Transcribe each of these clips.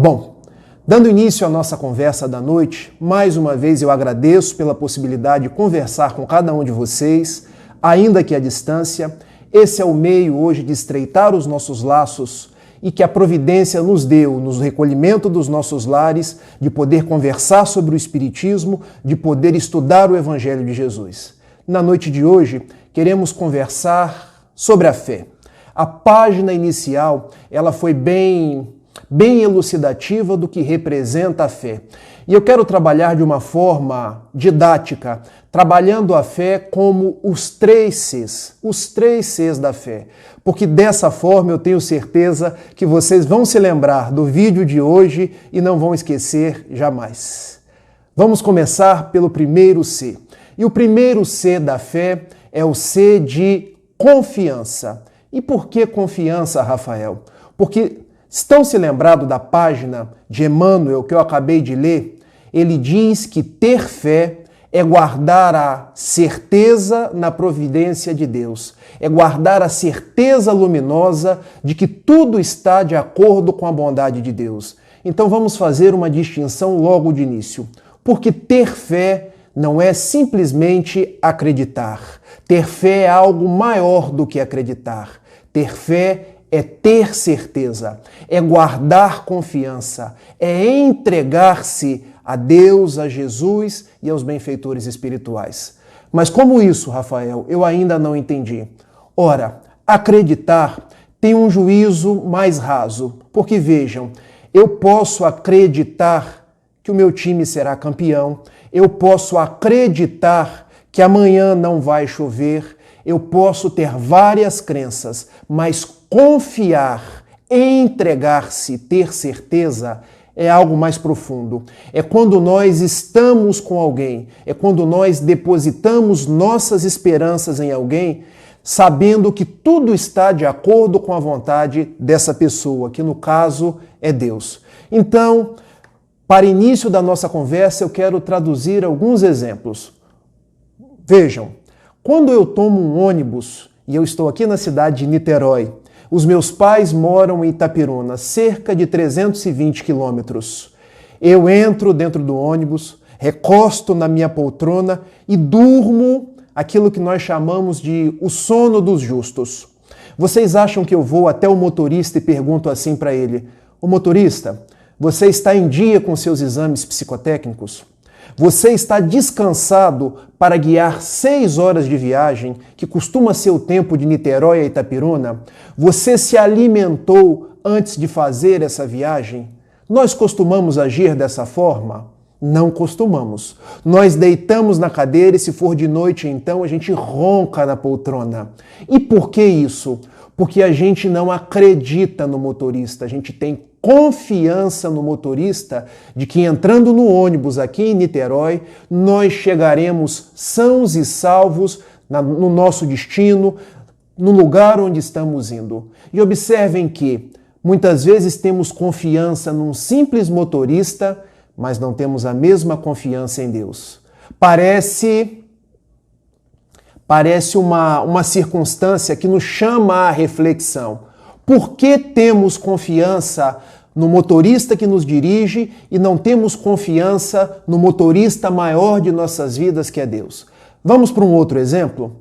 Bom, dando início à nossa conversa da noite, mais uma vez eu agradeço pela possibilidade de conversar com cada um de vocês, ainda que à distância. Esse é o meio hoje de estreitar os nossos laços e que a providência nos deu, no recolhimento dos nossos lares, de poder conversar sobre o Espiritismo, de poder estudar o Evangelho de Jesus. Na noite de hoje, queremos conversar sobre a fé. A página inicial, ela foi bem elucidativa do que representa a fé. E eu quero trabalhar de uma forma didática, trabalhando a fé como os três Cs da fé. Porque dessa forma eu tenho certeza que vocês vão se lembrar do vídeo de hoje e não vão esquecer jamais. Vamos começar pelo primeiro C. E o primeiro C da fé é o C de confiança. E por que confiança, Rafael? Porque estão se lembrado da página de Emmanuel que eu acabei de ler? Ele diz que ter fé é guardar a certeza na providência de Deus, é guardar a certeza luminosa de que tudo está de acordo com a bondade de Deus. Então vamos fazer uma distinção logo de início, porque ter fé não é simplesmente acreditar. Ter fé é algo maior do que acreditar. Ter fé é ter certeza, é guardar confiança, é entregar-se a Deus, a Jesus e aos benfeitores espirituais. Mas como isso, Rafael? Eu ainda não entendi. Ora, acreditar tem um juízo mais raso, porque vejam, eu posso acreditar que o meu time será campeão, eu posso acreditar que amanhã não vai chover, eu posso ter várias crenças, mas confiar, entregar-se, ter certeza é algo mais profundo. É quando nós estamos com alguém, é quando nós depositamos nossas esperanças em alguém, sabendo que tudo está de acordo com a vontade dessa pessoa, que no caso é Deus. Então, para início da nossa conversa, eu quero traduzir alguns exemplos. Vejam, quando eu tomo um ônibus, e eu estou aqui na cidade de Niterói, os meus pais moram em Itapiruna, cerca de 320 quilômetros. Eu entro dentro do ônibus, recosto na minha poltrona e durmo aquilo que nós chamamos de o sono dos justos. Vocês acham que eu vou até o motorista e pergunto assim para ele: "Ô motorista, você está em dia com seus exames psicotécnicos? Você está descansado para guiar 6 horas de viagem, que costuma ser o tempo de Niterói a Itapiruna? Você se alimentou antes de fazer essa viagem?" Nós costumamos agir dessa forma? Não costumamos. Nós deitamos na cadeira e, se for de noite, então a gente ronca na poltrona. E por que isso? Porque a gente não acredita no motorista, a gente tem confiança no motorista de que entrando no ônibus aqui em Niterói, nós chegaremos sãos e salvos no nosso destino, no lugar onde estamos indo. E observem que muitas vezes temos confiança num simples motorista, mas não temos a mesma confiança em Deus. Parece uma circunstância que nos chama à reflexão. Por que temos confiança no motorista que nos dirige e não temos confiança no motorista maior de nossas vidas, que é Deus? Vamos para um outro exemplo?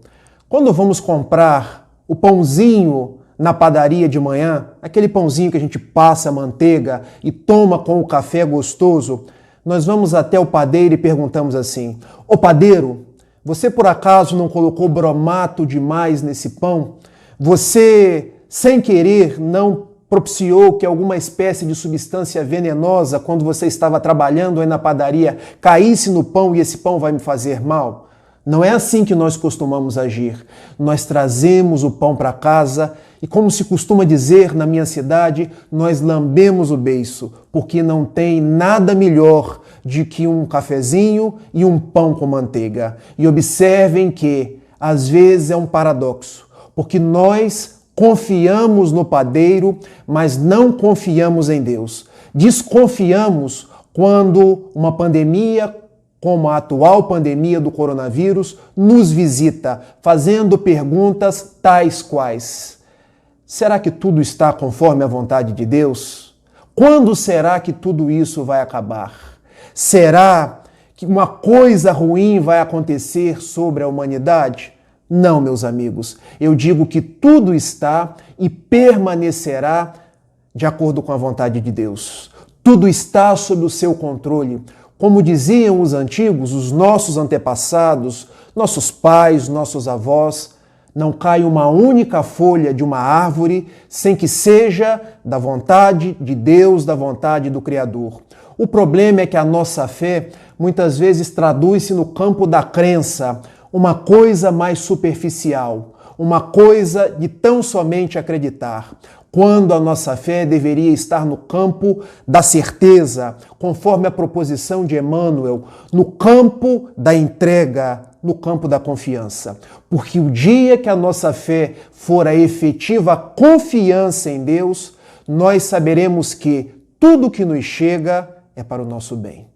Quando vamos comprar o pãozinho na padaria de manhã, aquele pãozinho que a gente passa a manteiga e toma com o café gostoso, nós vamos até o padeiro e perguntamos assim: "Ô padeiro, você por acaso não colocou bromato demais nesse pão? Você, sem querer, não propiciou que alguma espécie de substância venenosa, quando você estava trabalhando aí na padaria, caísse no pão e esse pão vai me fazer mal?" Não é assim que nós costumamos agir. Nós trazemos o pão para casa e, como se costuma dizer na minha cidade, nós lambemos o beiço, porque não tem nada melhor do que um cafezinho e um pão com manteiga. E observem que, às vezes, é um paradoxo, porque nós confiamos no padeiro, mas não confiamos em Deus. Desconfiamos quando uma pandemia, como a atual pandemia do coronavírus, nos visita, fazendo perguntas tais quais: será que tudo está conforme a vontade de Deus? Quando será que tudo isso vai acabar? Será que uma coisa ruim vai acontecer sobre a humanidade? Não, meus amigos. Eu digo que tudo está e permanecerá de acordo com a vontade de Deus. Tudo está sob o seu controle. Como diziam os antigos, os nossos antepassados, nossos pais, nossos avós, não cai uma única folha de uma árvore sem que seja da vontade de Deus, da vontade do Criador. O problema é que a nossa fé muitas vezes traduz-se no campo da crença, uma coisa mais superficial, uma coisa de tão somente acreditar, quando a nossa fé deveria estar no campo da certeza, conforme a proposição de Emmanuel, no campo da entrega, no campo da confiança. Porque o dia que a nossa fé for a efetiva confiança em Deus, nós saberemos que tudo que nos chega é para o nosso bem.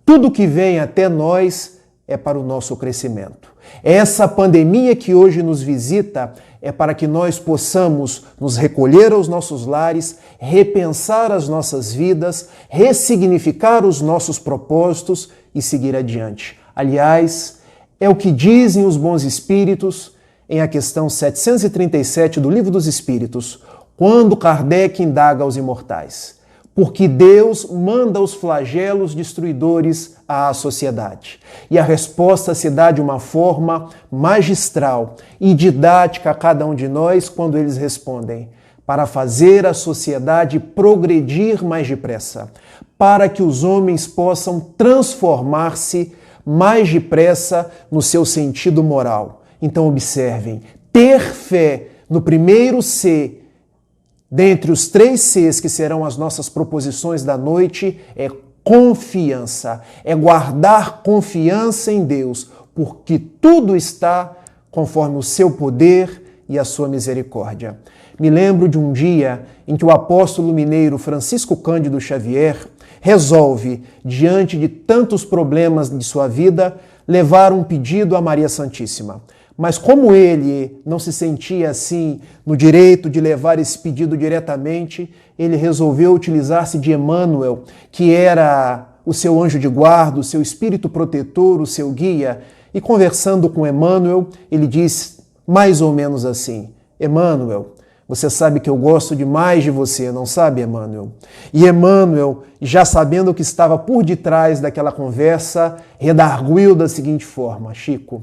Tudo que vem até nós é para o nosso crescimento. Essa pandemia que hoje nos visita é para que nós possamos nos recolher aos nossos lares, repensar as nossas vidas, ressignificar os nossos propósitos e seguir adiante. Aliás, é o que dizem os bons espíritos em a questão 737 do Livro dos Espíritos, quando Kardec indaga aos imortais. Porque Deus manda os flagelos destruidores à sociedade. E a resposta se dá de uma forma magistral e didática a cada um de nós quando eles respondem: para fazer a sociedade progredir mais depressa, para que os homens possam transformar-se mais depressa no seu sentido moral. Então observem, ter fé no primeiro C, dentre os 3 Cs que serão as nossas proposições da noite, é confiança, é guardar confiança em Deus, porque tudo está conforme o seu poder e a sua misericórdia. Me lembro de um dia em que o apóstolo mineiro Francisco Cândido Xavier resolve, diante de tantos problemas de sua vida, levar um pedido a Maria Santíssima. Mas como ele não se sentia assim no direito de levar esse pedido diretamente, ele resolveu utilizar-se de Emmanuel, que era o seu anjo de guarda, o seu espírito protetor, o seu guia. E conversando com Emmanuel, ele diz mais ou menos assim: Emmanuel, você sabe que eu gosto demais de você, não sabe, Emmanuel? E Emmanuel, já sabendo o que estava por detrás daquela conversa, redarguiu da seguinte forma: Chico,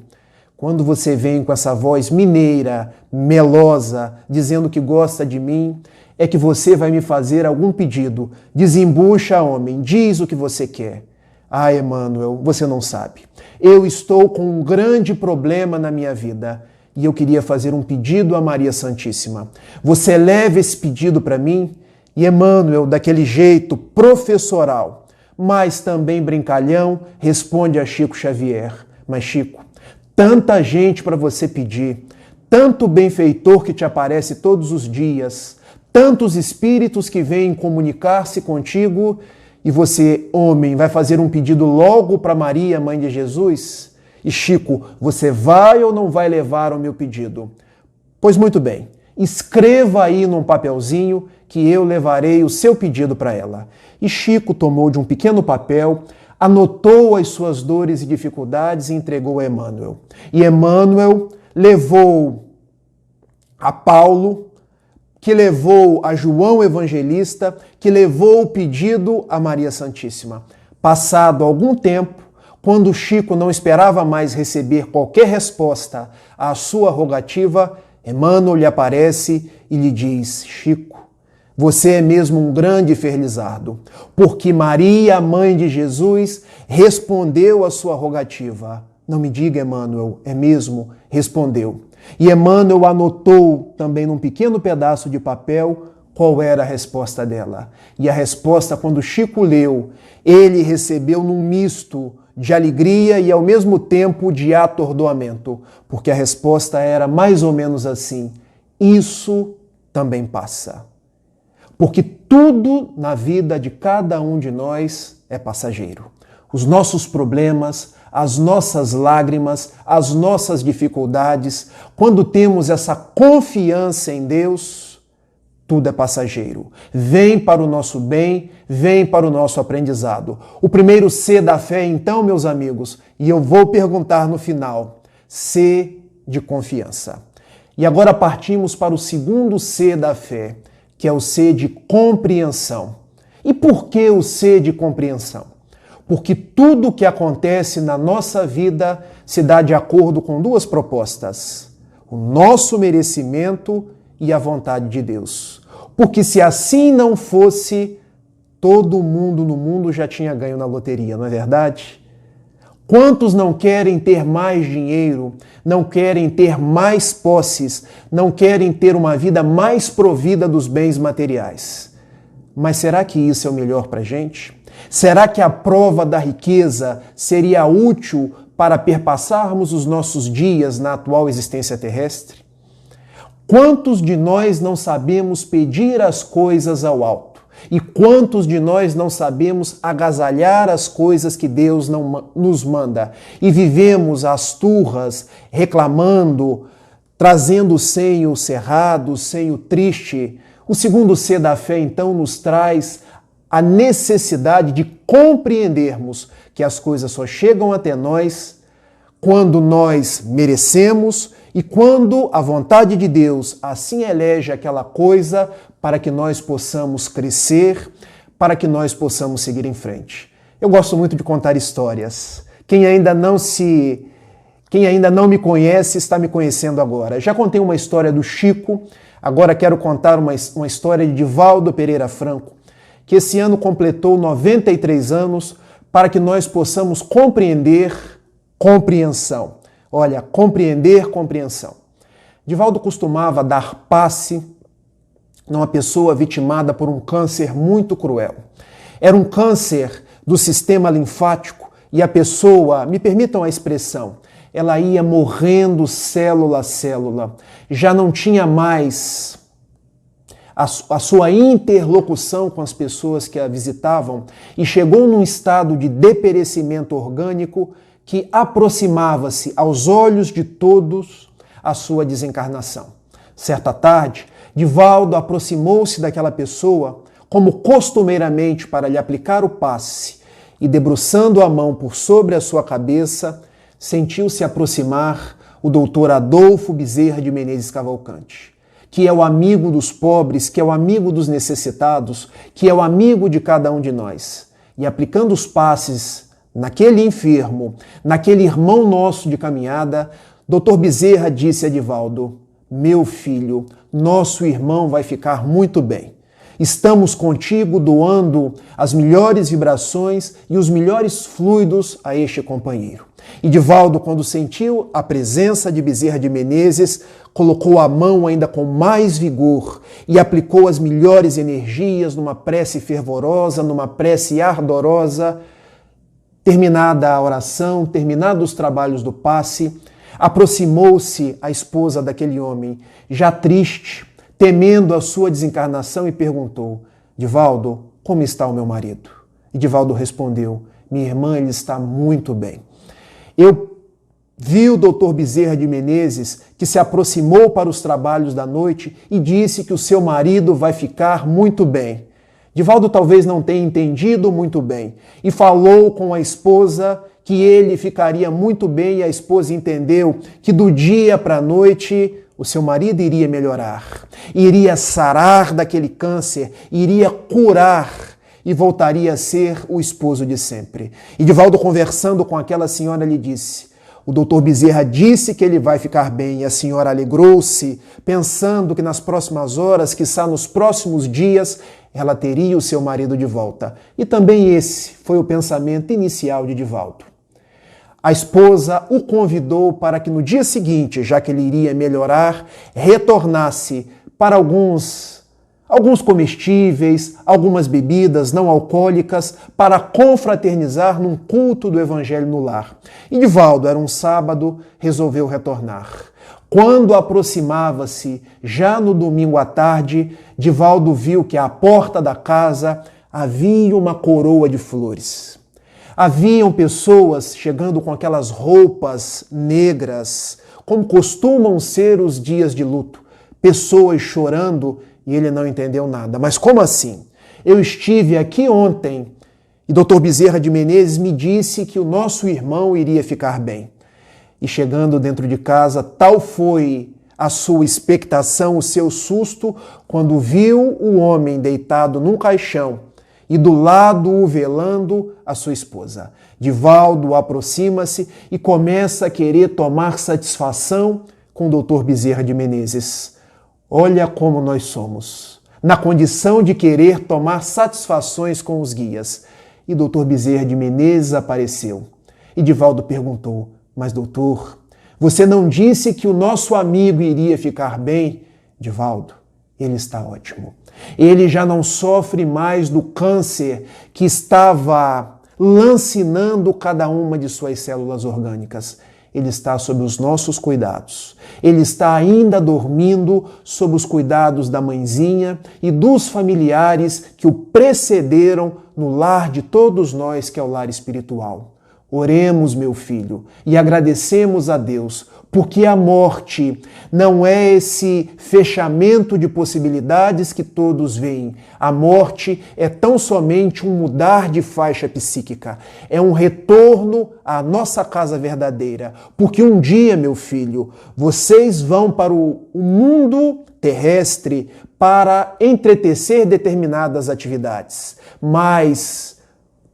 quando você vem com essa voz mineira, melosa, dizendo que gosta de mim, é que você vai me fazer algum pedido. Desembucha, homem, diz o que você quer. Ah, Emmanuel, você não sabe. Eu estou com um grande problema na minha vida e eu queria fazer um pedido a Maria Santíssima. Você leva esse pedido para mim? E Emmanuel, daquele jeito professoral, mas também brincalhão, responde a Chico Xavier: mas Chico, tanta gente para você pedir, tanto benfeitor que te aparece todos os dias, tantos espíritos que vêm comunicar-se contigo, e você, homem, vai fazer um pedido logo para Maria, mãe de Jesus? E Chico, você vai ou não vai levar o meu pedido? Pois muito bem, escreva aí num papelzinho que eu levarei o seu pedido para ela. E Chico tomou de um pequeno papel, anotou as suas dores e dificuldades e entregou a Emmanuel. E Emmanuel levou a Paulo, que levou a João Evangelista, que levou o pedido a Maria Santíssima. Passado algum tempo, quando Chico não esperava mais receber qualquer resposta à sua rogativa, Emmanuel lhe aparece e lhe diz: Chico, você é mesmo um grande Felizardo, porque Maria, a mãe de Jesus, respondeu à sua rogativa. Não me diga, Emmanuel, é mesmo? Respondeu. E Emmanuel anotou também num pequeno pedaço de papel qual era a resposta dela. E a resposta, quando Chico leu, ele recebeu num misto de alegria e ao mesmo tempo de atordoamento, porque a resposta era mais ou menos assim: isso também passa. Porque tudo na vida de cada um de nós é passageiro. Os nossos problemas, as nossas lágrimas, as nossas dificuldades, quando temos essa confiança em Deus, tudo é passageiro. Vem para o nosso bem, vem para o nosso aprendizado. O primeiro C da fé, então, meus amigos, e eu vou perguntar no final, C de confiança. E agora partimos para o segundo C da fé, que é o C de compreensão. E por que o C de compreensão? Porque tudo o que acontece na nossa vida se dá de acordo com duas propostas: o nosso merecimento e a vontade de Deus. Porque se assim não fosse, todo mundo no mundo já tinha ganho na loteria, não é verdade? Quantos não querem ter mais dinheiro, não querem ter mais posses, não querem ter uma vida mais provida dos bens materiais? Mas será que isso é o melhor para a gente? Será que a prova da riqueza seria útil para perpassarmos os nossos dias na atual existência terrestre? Quantos de nós não sabemos pedir as coisas ao alto? E quantos de nós não sabemos agasalhar as coisas que Deus não nos manda? E vivemos às turras, reclamando, trazendo o senho cerrado, o senho triste. O segundo C da fé, então, nos traz a necessidade de compreendermos que as coisas só chegam até nós quando nós merecemos e quando a vontade de Deus assim elege aquela coisa para que nós possamos crescer, para que nós possamos seguir em frente. Eu gosto muito de contar histórias. Quem ainda não me conhece está me conhecendo agora. Já contei uma história do Chico, agora quero contar uma história de Divaldo Pereira Franco, que esse ano completou 93 anos, para que nós possamos compreender compreensão. Olha, compreender compreensão. Divaldo costumava dar passe numa pessoa vitimada por um câncer muito cruel. Era um câncer do sistema linfático e a pessoa, me permitam a expressão, ela ia morrendo célula a célula. Já não tinha mais a sua interlocução com as pessoas que a visitavam e chegou num estado de deperecimento orgânico que aproximava-se aos olhos de todos a sua desencarnação. Certa tarde, Divaldo aproximou-se daquela pessoa, como costumeiramente para lhe aplicar o passe, e debruçando a mão por sobre a sua cabeça, sentiu-se aproximar o doutor Adolfo Bezerra de Menezes Cavalcante, que é o amigo dos pobres, que é o amigo dos necessitados, que é o amigo de cada um de nós. E aplicando os passes naquele enfermo, naquele irmão nosso de caminhada, doutor Bezerra disse a Divaldo: meu filho, nosso irmão vai ficar muito bem. Estamos contigo doando as melhores vibrações e os melhores fluidos a este companheiro. E Divaldo, quando sentiu a presença de Bezerra de Menezes, colocou a mão ainda com mais vigor e aplicou as melhores energias numa prece fervorosa, numa prece ardorosa. Terminada a oração, terminados os trabalhos do passe, aproximou-se a esposa daquele homem, já triste, temendo a sua desencarnação, e perguntou: Divaldo, como está o meu marido? E Divaldo respondeu: minha irmã, ele está muito bem. Eu vi o doutor Bezerra de Menezes, que se aproximou para os trabalhos da noite e disse que o seu marido vai ficar muito bem. Divaldo talvez não tenha entendido muito bem e falou com a esposa que ele ficaria muito bem, e a esposa entendeu que do dia para a noite o seu marido iria melhorar, iria sarar daquele câncer, iria curar e voltaria a ser o esposo de sempre. E Divaldo, conversando com aquela senhora, lhe disse: o doutor Bezerra disse que ele vai ficar bem. E a senhora alegrou-se, pensando que nas próximas horas, quiçá nos próximos dias, ela teria o seu marido de volta. E também esse foi o pensamento inicial de Divaldo. A esposa o convidou para que no dia seguinte, já que ele iria melhorar, retornasse para alguns comestíveis, algumas bebidas não alcoólicas, para confraternizar num culto do Evangelho no lar. E Divaldo, era um sábado, resolveu retornar. Quando aproximava-se, já no domingo à tarde, Divaldo viu que à porta da casa havia uma coroa de flores. Haviam pessoas chegando com aquelas roupas negras, como costumam ser os dias de luto, pessoas chorando E ele não entendeu nada. Mas como assim? Eu estive aqui ontem e Dr. Bezerra de Menezes me disse que o nosso irmão iria ficar bem. E chegando dentro de casa, tal foi a sua expectação, o seu susto, quando viu o homem deitado num caixão e do lado o velando a sua esposa. Divaldo aproxima-se e começa a querer tomar satisfação com o Dr. Bezerra de Menezes. Olha como nós somos, na condição de querer tomar satisfações com os guias. E Dr. Bezerra de Menezes apareceu. E Divaldo perguntou: mas doutor, você não disse que o nosso amigo iria ficar bem? Divaldo, ele está ótimo. Ele já não sofre mais do câncer que estava lancinando cada uma de suas células orgânicas. Ele está sob os nossos cuidados. Ele está ainda dormindo sob os cuidados da mãezinha e dos familiares que o precederam no lar de todos nós, que é o lar espiritual. Oremos, meu filho, e agradecemos a Deus, porque a morte não é esse fechamento de possibilidades que todos veem. A morte é tão somente um mudar de faixa psíquica, é um retorno à nossa casa verdadeira. Porque um dia, meu filho, vocês vão para o mundo terrestre para entretecer determinadas atividades, mas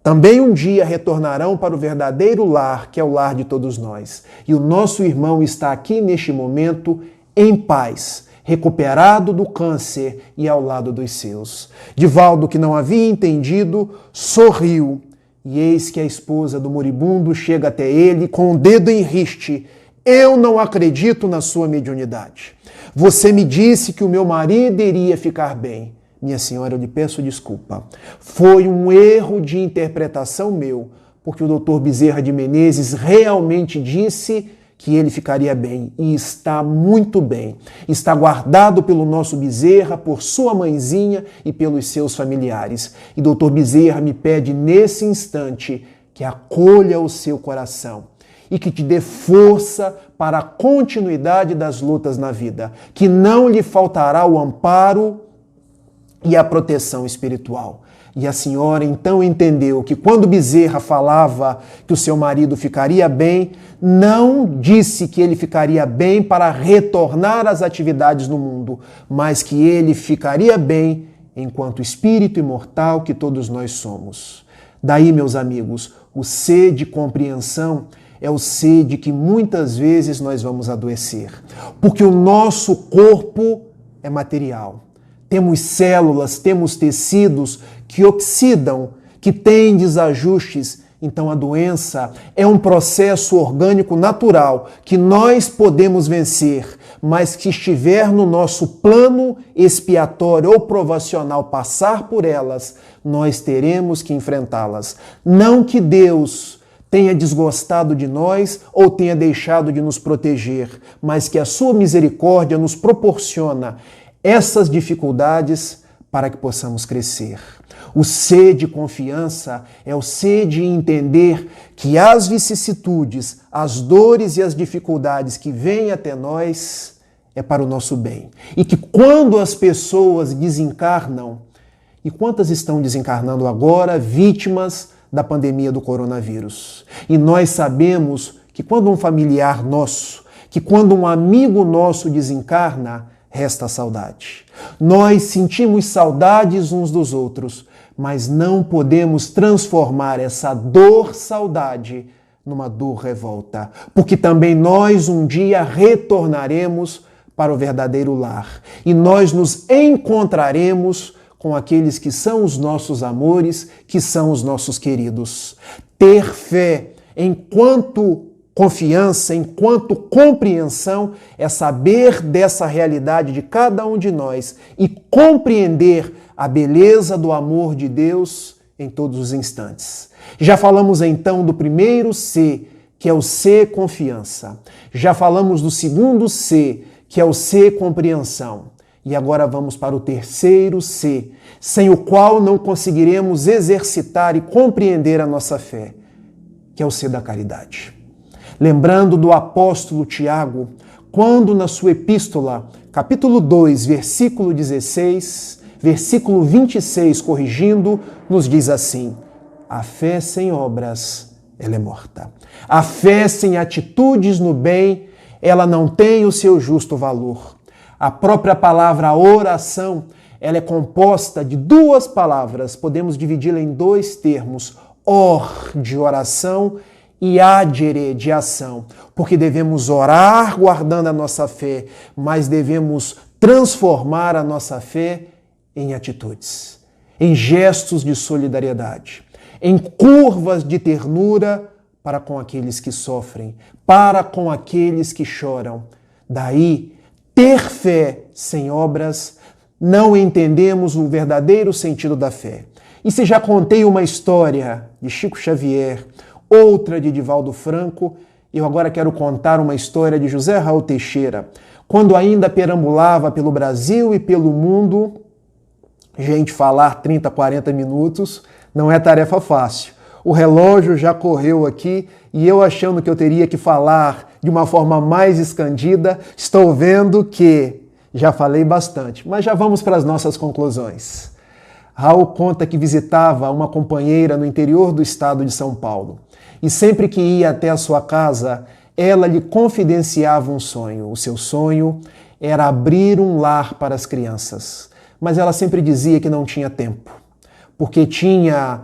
também um dia retornarão para o verdadeiro lar, que é o lar de todos nós. E o nosso irmão está aqui neste momento em paz, recuperado do câncer e ao lado dos seus. Divaldo, que não havia entendido, sorriu. E eis que a esposa do moribundo chega até ele com o dedo em riste. Eu não acredito na sua mediunidade. Você me disse que o meu marido iria ficar bem. Minha senhora, eu lhe peço desculpa. Foi um erro de interpretação meu, porque o Dr. Bezerra de Menezes realmente disse que ele ficaria bem. E está muito bem. Está guardado pelo nosso Bezerra, por sua mãezinha e pelos seus familiares. E Dr. Bezerra me pede nesse instante que acolha o seu coração e que te dê força para a continuidade das lutas na vida, que não lhe faltará o amparo e a proteção espiritual. E a senhora então entendeu que quando Bezerra falava que o seu marido ficaria bem, não disse que ele ficaria bem para retornar às atividades no mundo, mas que ele ficaria bem enquanto espírito imortal que todos nós somos. Daí, meus amigos, o ser de compreensão é o ser de que muitas vezes nós vamos adoecer, porque o nosso corpo é material. Temos células, temos tecidos que oxidam, que têm desajustes. Então a doença é um processo orgânico natural que nós podemos vencer, mas que estiver no nosso plano expiatório ou provacional passar por elas, nós teremos que enfrentá-las. Não que Deus tenha desgostado de nós ou tenha deixado de nos proteger, mas que a sua misericórdia nos proporciona essas dificuldades para que possamos crescer. O ser de confiança é o ser de entender que as vicissitudes, as dores e as dificuldades que vêm até nós é para o nosso bem. E que quando as pessoas desencarnam, e quantas estão desencarnando agora, vítimas da pandemia do coronavírus? E nós sabemos que quando um familiar nosso, que quando um amigo nosso desencarna, resta a saudade. Nós sentimos saudades uns dos outros, mas não podemos transformar essa dor-saudade numa dor-revolta, porque também nós um dia retornaremos para o verdadeiro lar e nós nos encontraremos com aqueles que são os nossos amores, que são os nossos queridos. Ter fé enquanto confiança, enquanto compreensão, é saber dessa realidade de cada um de nós e compreender a beleza do amor de Deus em todos os instantes. Já falamos então do primeiro C, que é o C, confiança. Já falamos do segundo C, que é o C, compreensão. E agora vamos para o terceiro C, sem o qual não conseguiremos exercitar e compreender a nossa fé, que é o C da caridade. Lembrando do apóstolo Tiago, quando na sua epístola, capítulo 2, versículo 16, versículo 26, corrigindo, nos diz assim: a fé sem obras, ela é morta. A fé sem atitudes no bem, ela não tem o seu justo valor. A própria palavra oração, ela é composta de duas palavras, podemos dividi-la em dois termos, or, de oração, e adere, de ação, porque devemos orar guardando a nossa fé, mas devemos transformar a nossa fé em atitudes, em gestos de solidariedade, em curvas de ternura para com aqueles que sofrem, para com aqueles que choram. Daí, ter fé sem obras, não entendemos o verdadeiro sentido da fé. E se já contei uma história de Chico Xavier, outra de Divaldo Franco, eu agora quero contar uma história de José Raul Teixeira, quando ainda perambulava pelo Brasil e pelo mundo. Gente, falar 30, 40 minutos não é tarefa fácil. O relógio já correu aqui e eu, achando que eu teria que falar de uma forma mais escandida, estou vendo que já falei bastante, mas já vamos para as nossas conclusões. Raul conta que visitava uma companheira no interior do estado de São Paulo e sempre que ia até a sua casa, ela lhe confidenciava um sonho. O seu sonho era abrir um lar para as crianças, mas ela sempre dizia que não tinha tempo, porque tinha,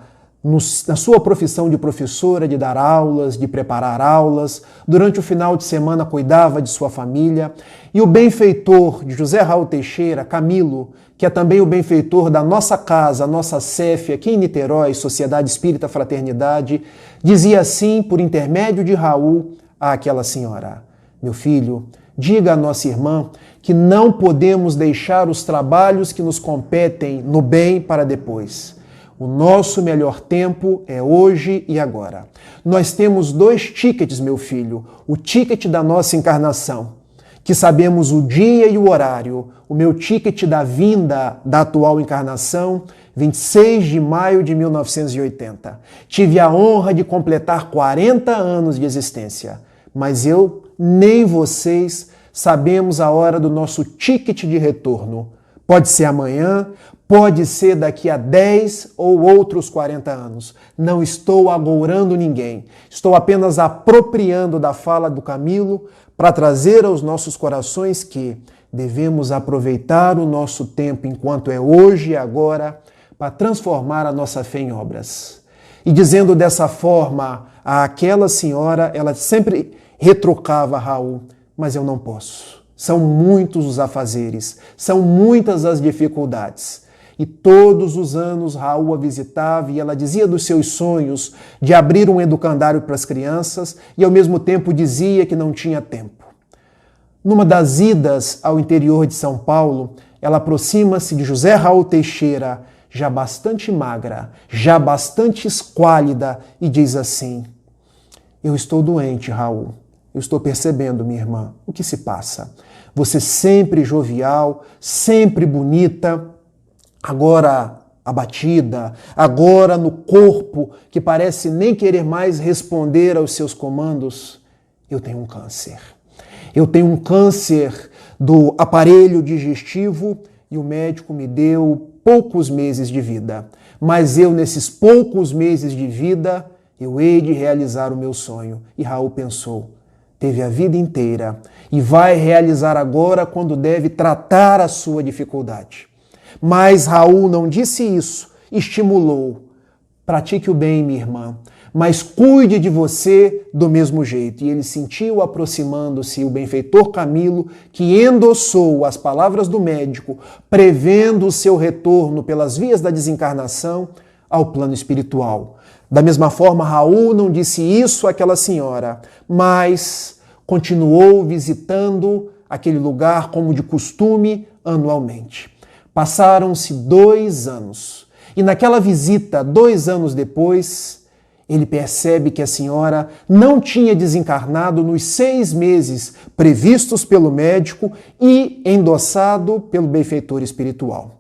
na sua profissão de professora, de dar aulas, de preparar aulas, durante o final de semana cuidava de sua família, e o benfeitor de José Raul Teixeira, Camilo, que é também o benfeitor da nossa casa, a nossa SEF, aqui em Niterói, Sociedade Espírita Fraternidade, dizia assim, por intermédio de Raul, àquela senhora: meu filho, diga à nossa irmã que não podemos deixar os trabalhos que nos competem no bem para depois. O nosso melhor tempo é hoje e agora. Nós temos 2 tickets, meu filho. O ticket da nossa encarnação, que sabemos o dia e o horário. O meu ticket da vinda da atual encarnação, 26 de maio de 1980. Tive a honra de completar 40 anos de existência, mas eu nem vocês sabemos a hora do nosso ticket de retorno. Pode ser amanhã, pode ser daqui a 10 ou outros 40 anos. Não estou agourando ninguém. Estou apenas apropriando da fala do Camilo para trazer aos nossos corações que devemos aproveitar o nosso tempo enquanto é hoje e agora para transformar a nossa fé em obras. E dizendo dessa forma àquela senhora, ela sempre retrucava: Raul, mas eu não posso. São muitos os afazeres, são muitas as dificuldades. E todos os anos Raul a visitava e ela dizia dos seus sonhos de abrir um educandário para as crianças e ao mesmo tempo dizia que não tinha tempo. Numa das idas ao interior de São Paulo, ela aproxima-se de José Raul Teixeira, já bastante magra, já bastante esquálida, e diz assim: eu estou doente, Raul. Eu estou percebendo, minha irmã, o que se passa. Você sempre jovial, sempre bonita, agora abatida, agora no corpo que parece nem querer mais responder aos seus comandos. Eu tenho um câncer. Eu tenho um câncer do aparelho digestivo e o médico me deu poucos meses de vida. Mas eu, nesses poucos meses de vida, eu hei de realizar o meu sonho. E Raul pensou: teve a vida inteira e vai realizar agora quando deve tratar a sua dificuldade. Mas Raul não disse isso, estimulou: pratique o bem, minha irmã, mas cuide de você do mesmo jeito. E ele sentiu aproximando-se o benfeitor Camilo, que endossou as palavras do médico, prevendo o seu retorno pelas vias da desencarnação ao plano espiritual. Da mesma forma, Raul não disse isso àquela senhora, mas continuou visitando aquele lugar como de costume anualmente. Passaram-se 2 anos e naquela visita, 2 anos depois, ele percebe que a senhora não tinha desencarnado nos 6 meses previstos pelo médico e endossado pelo benfeitor espiritual.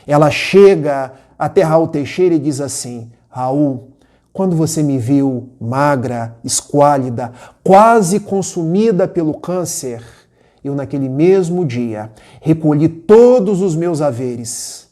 Ela chega até Raul Teixeira e diz assim: Raul, quando você me viu magra, esquálida, quase consumida pelo câncer, eu naquele mesmo dia recolhi todos os meus haveres,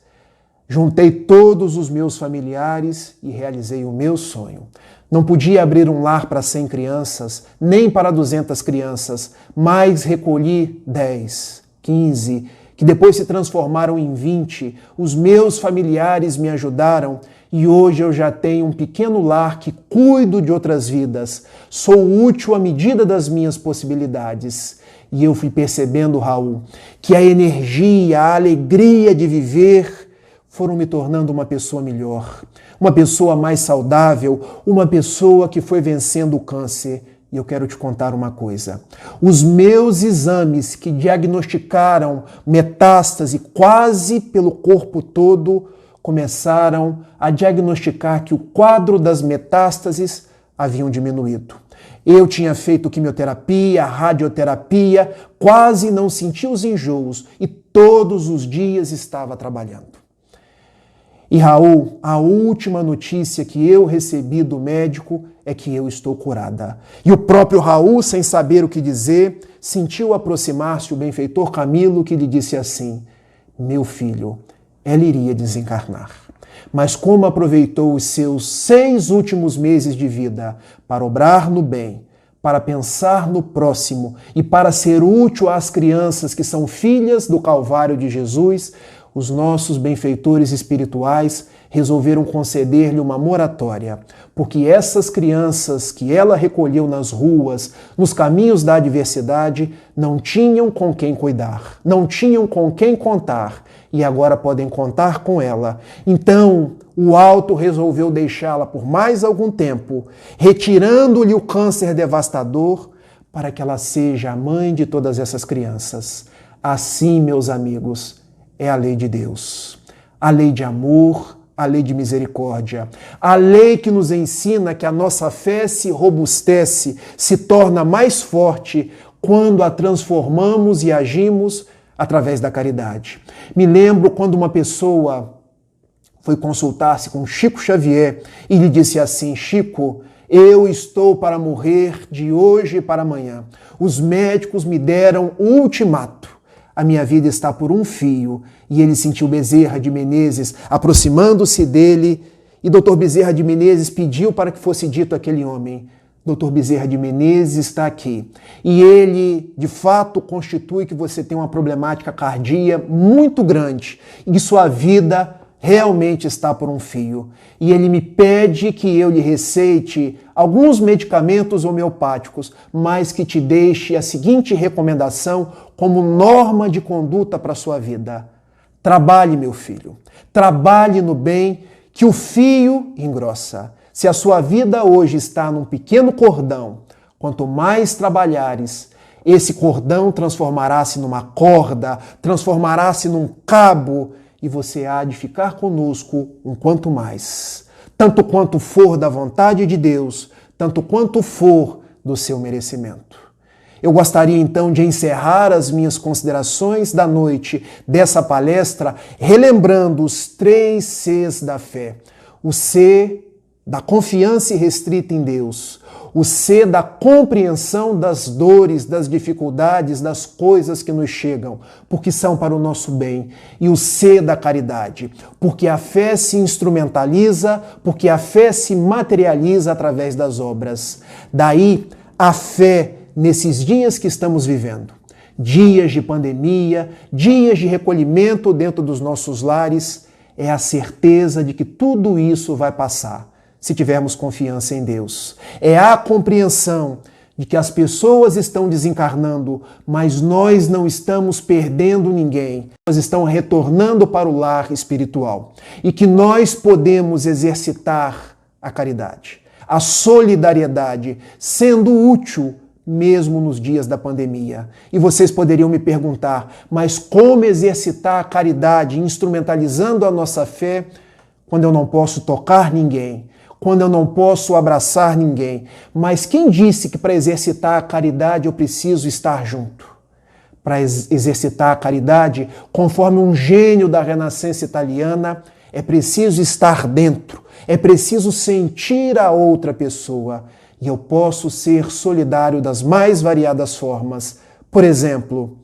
juntei todos os meus familiares e realizei o meu sonho. Não podia abrir um lar para 100 crianças, nem para 200 crianças, mas recolhi 10, 15, que depois se transformaram em 20. Os meus familiares me ajudaram e hoje eu já tenho um pequeno lar que cuido de outras vidas. Sou útil à medida das minhas possibilidades. E eu fui percebendo, Raul, que a energia, a alegria de viver foram me tornando uma pessoa melhor, uma pessoa mais saudável, uma pessoa que foi vencendo o câncer. E eu quero te contar uma coisa. Os meus exames que diagnosticaram metástase quase pelo corpo todo começaram a diagnosticar que o quadro das metástases haviam diminuído. Eu tinha feito quimioterapia, radioterapia, quase não senti os enjoos e todos os dias estava trabalhando. E Raul, a última notícia que eu recebi do médico é que eu estou curada. E o próprio Raul, sem saber o que dizer, sentiu aproximar-se o benfeitor Camilo, que lhe disse assim: meu filho, ela iria desencarnar. Mas como aproveitou os seus 6 últimos meses de vida para obrar no bem, para pensar no próximo e para ser útil às crianças que são filhas do Calvário de Jesus, os nossos benfeitores espirituais resolveram conceder-lhe uma moratória, porque essas crianças que ela recolheu nas ruas, nos caminhos da adversidade, não tinham com quem cuidar, não tinham com quem contar, e agora podem contar com ela. Então, o alto resolveu deixá-la por mais algum tempo, retirando-lhe o câncer devastador, para que ela seja a mãe de todas essas crianças. Assim, meus amigos, é a lei de Deus, a lei de amor, a lei de misericórdia, a lei que nos ensina que a nossa fé se robustece, se torna mais forte quando a transformamos e agimos através da caridade. Me lembro quando uma pessoa foi consultar-se com Chico Xavier e lhe disse assim: Chico, eu estou para morrer de hoje para amanhã. Os médicos me deram o ultimato. A minha vida está por um fio. E ele sentiu Bezerra de Menezes aproximando-se dele. E Dr. Bezerra de Menezes pediu para que fosse dito àquele homem: Dr. Bezerra de Menezes está aqui. E ele, de fato, constitui que você tem uma problemática cardíaca muito grande. E sua vida realmente está por um fio. E ele me pede que eu lhe receite alguns medicamentos homeopáticos, mas que te deixe a seguinte recomendação como norma de conduta para a sua vida. Trabalhe, meu filho. Trabalhe no bem, que o fio engrossa. Se a sua vida hoje está num pequeno cordão, quanto mais trabalhares, esse cordão transformará-se numa corda, transformará-se num cabo, e você há de ficar conosco um quanto mais. Tanto quanto for da vontade de Deus, tanto quanto for do seu merecimento. Eu gostaria então de encerrar as minhas considerações da noite dessa palestra relembrando os 3 Cs da fé. O C da confiança irrestrita em Deus, o C da compreensão das dores, das dificuldades, das coisas que nos chegam, porque são para o nosso bem, e o C da caridade, porque a fé se instrumentaliza, porque a fé se materializa através das obras. Daí a fé nesses dias que estamos vivendo, dias de pandemia, dias de recolhimento dentro dos nossos lares, é a certeza de que tudo isso vai passar, se tivermos confiança em Deus. É a compreensão de que as pessoas estão desencarnando, mas nós não estamos perdendo ninguém. Nós estamos retornando para o lar espiritual. E que nós podemos exercitar a caridade, a solidariedade, sendo útil mesmo nos dias da pandemia. E vocês poderiam me perguntar, mas como exercitar a caridade instrumentalizando a nossa fé quando eu não posso tocar ninguém? Quando eu não posso abraçar ninguém? Mas quem disse que para exercitar a caridade eu preciso estar junto? Para exercitar a caridade, conforme um gênio da Renascença italiana, é preciso estar dentro, é preciso sentir a outra pessoa. E eu posso ser solidário das mais variadas formas. Por exemplo,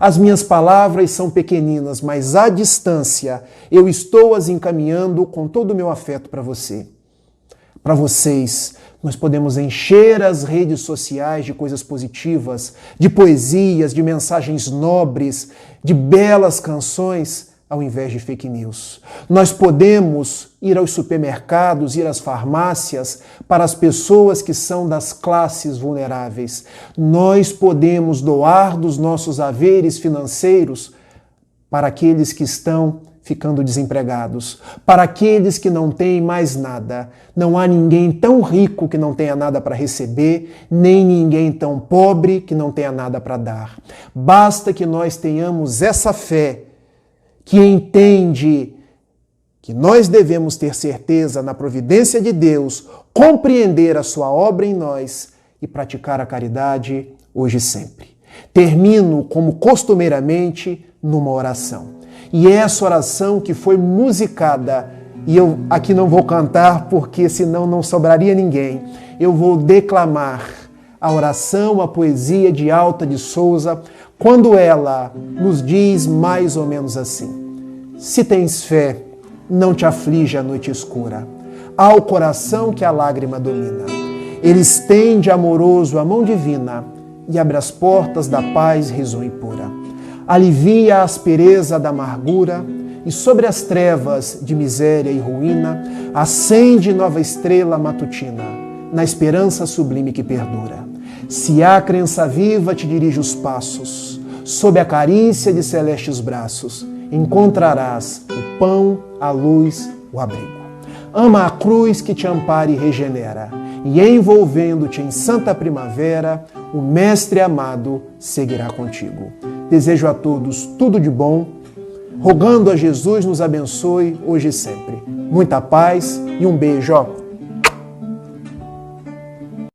As minhas palavras são pequeninas, mas à distância eu estou as encaminhando com todo o meu afeto para você. Para vocês, nós podemos encher as redes sociais de coisas positivas, de poesias, de mensagens nobres, de belas canções, ao invés de fake news. Nós podemos ir aos supermercados, ir às farmácias para as pessoas que são das classes vulneráveis. Nós podemos doar dos nossos haveres financeiros para aqueles que estão ficando desempregados, para aqueles que não têm mais nada. Não há ninguém tão rico que não tenha nada para receber, nem ninguém tão pobre que não tenha nada para dar. Basta que nós tenhamos essa fé que entende que nós devemos ter certeza na providência de Deus, compreender a sua obra em nós e praticar a caridade hoje e sempre. Termino, como costumeiramente, numa oração. E essa oração que foi musicada, e eu aqui não vou cantar porque senão não sobraria ninguém, eu vou declamar a oração, a poesia de Alta de Souza, quando ela nos diz mais ou menos assim: se tens fé, não te aflige a noite escura, ao coração que a lágrima domina. Ele estende amoroso a mão divina e abre as portas da paz risonha e pura. Alivia a aspereza da amargura e sobre as trevas de miséria e ruína acende nova estrela matutina, na esperança sublime que perdura. Se há crença viva te dirige os passos, sob a carícia de celestes braços, encontrarás o pão, a luz, o abrigo. Ama a cruz que te ampara e regenera, e envolvendo-te em santa primavera, o Mestre amado seguirá contigo. Desejo a todos tudo de bom, rogando a Jesus nos abençoe hoje e sempre. Muita paz e um beijo,